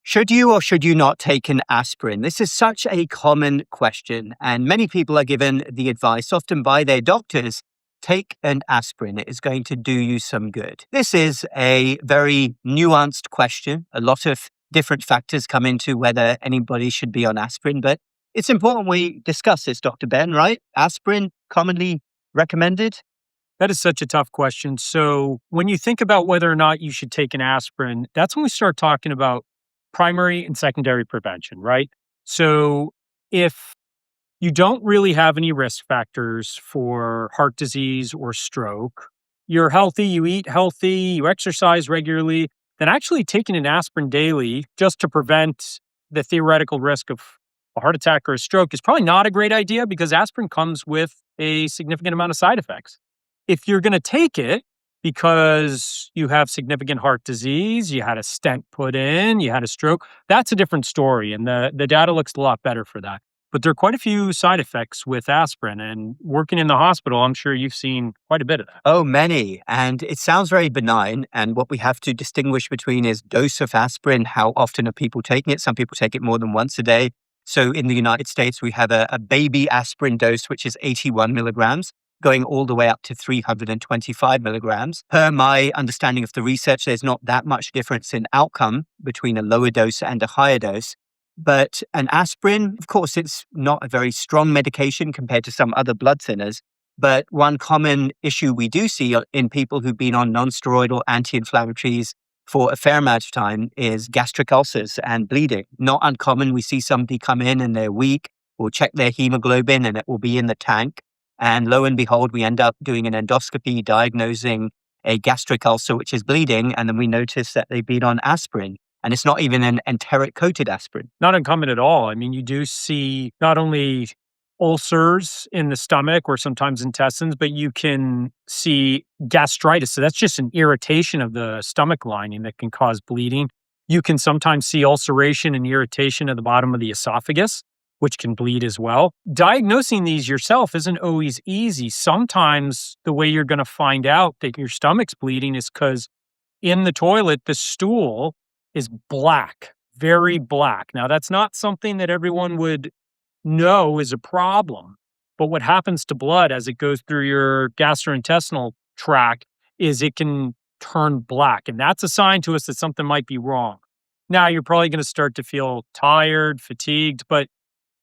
Should you or should you not take an aspirin? This is such a common question, and many people are given the advice, often by their doctors, take an aspirin. It is going to do you some good. This is a very nuanced question. A lot of different factors come into whether anybody should be on aspirin, but it's important we discuss this, Dr. Ben, right? Aspirin commonly recommended? That is such a tough question. So when you think about whether or not you should take an aspirin, that's when we start talking about primary and secondary prevention, right? So if you don't really have any risk factors for heart disease or stroke, you're healthy, you eat healthy, you exercise regularly, then actually taking an aspirin daily just to prevent the theoretical risk of a heart attack or a stroke is probably not a great idea because aspirin comes with a significant amount of side effects. If you're going to take it because you have significant heart disease, you had a stent put in, you had a stroke, that's a different story. And the data looks a lot better for that. But there are quite a few side effects with aspirin. And working in the hospital, I'm sure you've seen quite a bit of that. Oh, many. And it sounds very benign. And what we have to distinguish between is dose of aspirin, how often are people taking it? Some people take it more than once a day. So in the United States, we have a baby aspirin dose, which is 81 milligrams, going all the way up to 325 milligrams. Per my understanding of the research, there's not that much difference in outcome between a lower dose and a higher dose. But an aspirin, of course, it's not a very strong medication compared to some other blood thinners. But one common issue we do see in people who've been on non-steroidal anti-inflammatories for a fair amount of time is gastric ulcers and bleeding. Not uncommon. We see somebody come in and they're weak. We'll check their hemoglobin and it will be in the tank. And lo and behold, we end up doing an endoscopy diagnosing a gastric ulcer, which is bleeding. And then we notice that they've been on aspirin. And it's not even an enteric-coated aspirin. Not uncommon at all. I mean, you do see not only ulcers in the stomach or sometimes intestines, but you can see gastritis. So that's just an irritation of the stomach lining that can cause bleeding. You can sometimes see ulceration and irritation at the bottom of the esophagus, which can bleed as well. Diagnosing these yourself isn't always easy. Sometimes the way you're going to find out that your stomach's bleeding is because in the toilet, the stool is black, very black. Now, that's not something that everyone would know is a problem. But what happens to blood as it goes through your gastrointestinal tract is it can turn black. And that's a sign to us that something might be wrong. Now, you're probably going to start to feel tired, fatigued, but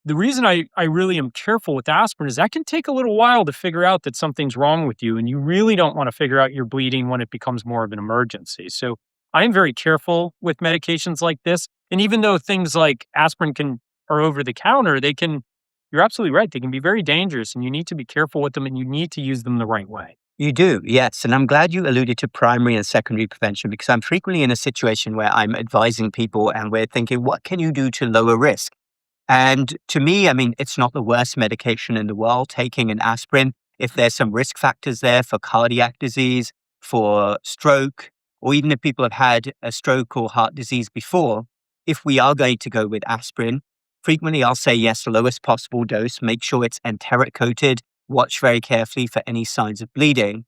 the reason I really am careful with aspirin is that can take a little while to figure out that something's wrong with you. And you really don't want to figure out you're bleeding when it becomes more of an emergency. So I am very careful with medications like this. And even though things like aspirin are over the counter, you're absolutely right. They can be very dangerous and you need to be careful with them and you need to use them the right way. You do, yes. And I'm glad you alluded to primary and secondary prevention because I'm frequently in a situation where I'm advising people and we're thinking, what can you do to lower risk? And to me, I mean, it's not the worst medication in the world, taking an aspirin. If there's some risk factors there for cardiac disease, for stroke, or even if people have had a stroke or heart disease before, if we are going to go with aspirin, frequently I'll say yes, lowest possible dose, make sure it's enteric coated, watch very carefully for any signs of bleeding.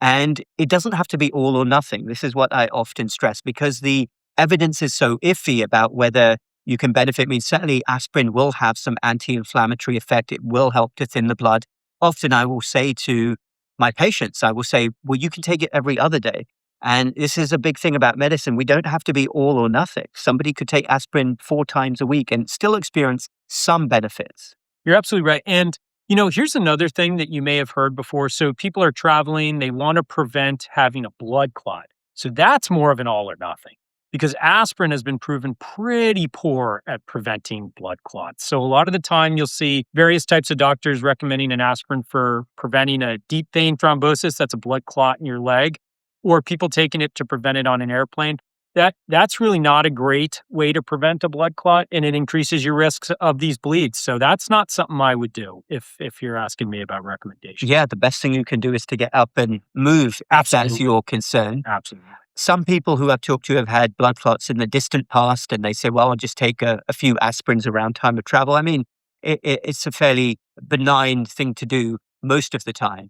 And it doesn't have to be all or nothing. This is what I often stress because the evidence is so iffy about whether you can benefit. I mean, certainly aspirin will have some anti-inflammatory effect. It will help to thin the blood. Often I will say to my patients, I will say, well, you can take it every other day. And this is a big thing about medicine. We don't have to be all or nothing. Somebody could take aspirin 4 times a week and still experience some benefits. You're absolutely right. And, here's another thing that you may have heard before. So people are traveling, they want to prevent having a blood clot. So that's more of an all or nothing. Because aspirin has been proven pretty poor at preventing blood clots. So a lot of the time you'll see various types of doctors recommending an aspirin for preventing a deep vein thrombosis, that's a blood clot in your leg, or people taking it to prevent it on an airplane. That's really not a great way to prevent a blood clot, and it increases your risks of these bleeds. So that's not something I would do if you're asking me about recommendations. Yeah, the best thing you can do is to get up and move if that's your concern. Absolutely. Some people who I've talked to have had blood clots in the distant past and they say, well, I'll just take a few aspirins around time of travel. I mean, it's a fairly benign thing to do most of the time.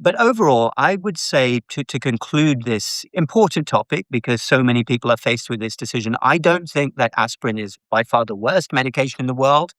But overall, I would say to conclude this important topic, because so many people are faced with this decision, I don't think that aspirin is by far the worst medication in the world.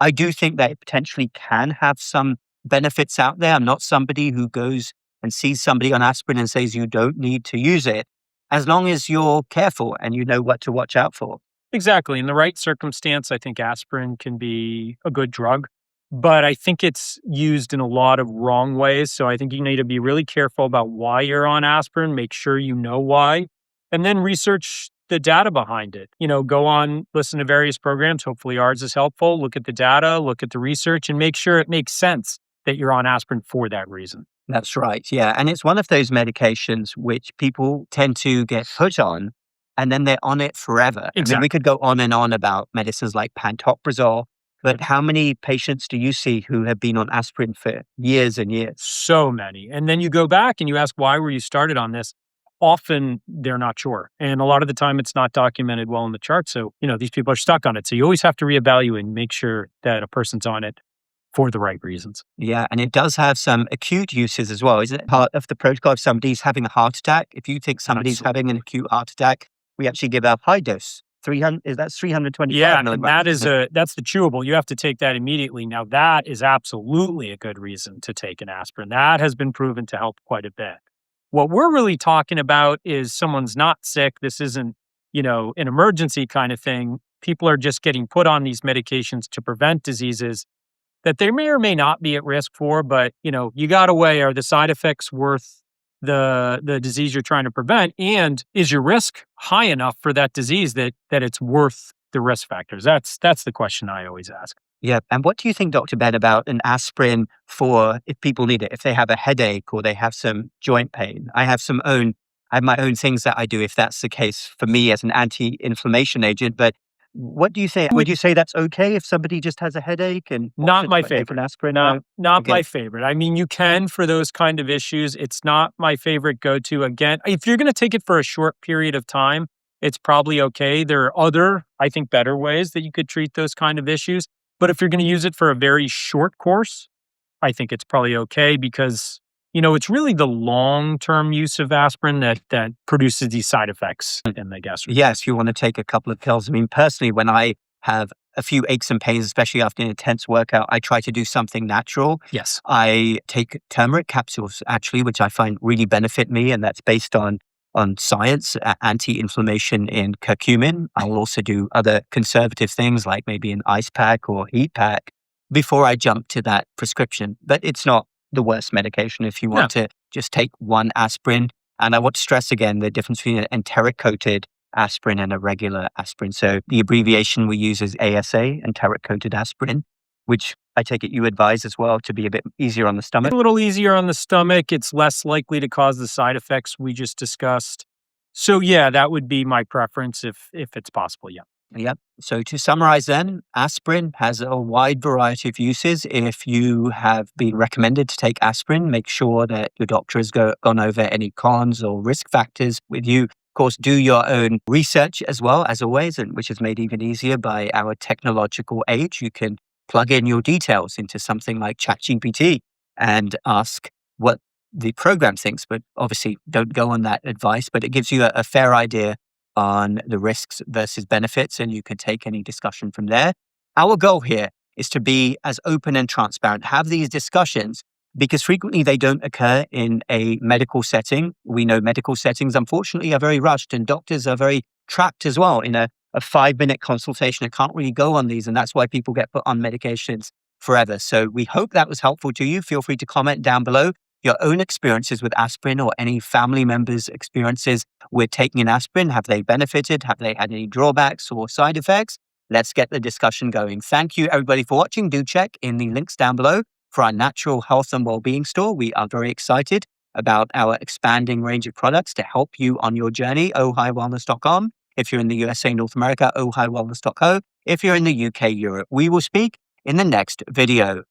I do think that it potentially can have some benefits out there. I'm not somebody who goes and sees somebody on aspirin and says you don't need to use it, as long as you're careful and you know what to watch out for. Exactly. In the right circumstance, I think aspirin can be a good drug, but I think it's used in a lot of wrong ways. So I think you need to be really careful about why you're on aspirin, make sure you know why, and then research the data behind it. Go on, listen to various programs. Hopefully ours is helpful. Look at the data, look at the research, and make sure it makes sense that you're on aspirin for that reason. That's right. Yeah. And it's one of those medications which people tend to get put on and then they're on it forever. I mean, we Exactly. could go on and on about medicines like pantoprazole, but how many patients do you see who have been on aspirin for years and years? So many. And then you go back and you ask, why were you started on this? Often they're not sure. And a lot of the time it's not documented well in the chart. So, these people are stuck on it. So you always have to reevaluate and make sure that a person's on it for the right reasons. Yeah, and it does have some acute uses as well. Isn't it part of the protocol if somebody's having a heart attack? If you think somebody's Absolutely. having an acute heart attack, we actually give a high dose. 300, that's 325 Yeah, and milligrams, isn't it? that's the chewable. You have to take that immediately. Now that is absolutely a good reason to take an aspirin. That has been proven to help quite a bit. What we're really talking about is someone's not sick. This isn't, an emergency kind of thing. People are just getting put on these medications to prevent diseases that they may or may not be at risk for, but you got to weigh, are the side effects worth the disease you're trying to prevent, and is your risk high enough for that disease that it's worth the risk factors? That's the question I always ask. Yeah. And what do you think, Dr. Ben, about an aspirin for if people need it, if they have a headache or they have some joint pain? I have my own things that I do if that's the case for me as an anti-inflammation agent. But what do you say? Would you say that's okay if somebody just has a headache and wants Not to my take an favorite. aspirin? Not Again, my favorite. I mean, you can for those kind of issues. It's not my favorite go-to. Again, if you're going to take it for a short period of time, it's probably okay. There are other, I think, better ways that you could treat those kind of issues. But if you're going to use it for a very short course, I think it's probably okay because, it's really the long-term use of aspirin that produces these side effects in the gastric. yes, you want to take a couple of pills. I mean, personally, when I have a few aches and pains, especially after an intense workout, I try to do something natural. Yes. I take turmeric capsules, actually, which I find really benefit me, and that's based on science, anti-inflammation in curcumin. I'll also do other conservative things like maybe an ice pack or heat pack before I jump to that prescription. But it's not the worst medication if you No. want to just take one aspirin. And I want to stress again the difference between an enteric-coated aspirin and a regular aspirin. So the abbreviation we use is ASA, enteric-coated aspirin, which I take it you advise as well to be a bit easier on the stomach. A little easier on the stomach. It's less likely to cause the side effects we just discussed. So yeah, that would be my preference if it's possible. Yeah. Yep. So to summarize then, aspirin has a wide variety of uses. If you have been recommended to take aspirin, make sure that your doctor has gone over any cons or risk factors with you. Of course, do your own research as well, as always, and which is made even easier by our technological age. You can plug in your details into something like ChatGPT and ask what the program thinks, but obviously don't go on that advice, but it gives you a fair idea on the risks versus benefits, and you can take any discussion from there. Our goal here is to be as open and transparent, have these discussions because frequently they don't occur in a medical setting. We know medical settings, unfortunately, are very rushed and doctors are very trapped as well in a 5-minute consultation. It can't really go on these, and that's why people get put on medications forever. So we hope that was helpful to you. Feel free to comment down below your own experiences with aspirin or any family members' experiences with taking an aspirin. Have they benefited? Have they had any drawbacks or side effects? Let's get the discussion going. Thank you, everybody, for watching. Do check in the links down below for our natural health and well-being store. We are very excited about our expanding range of products to help you on your journey. ohighwellness.com. If you're in the USA, North America, ohighwellness.co. If you're in the UK, Europe, we will speak in the next video.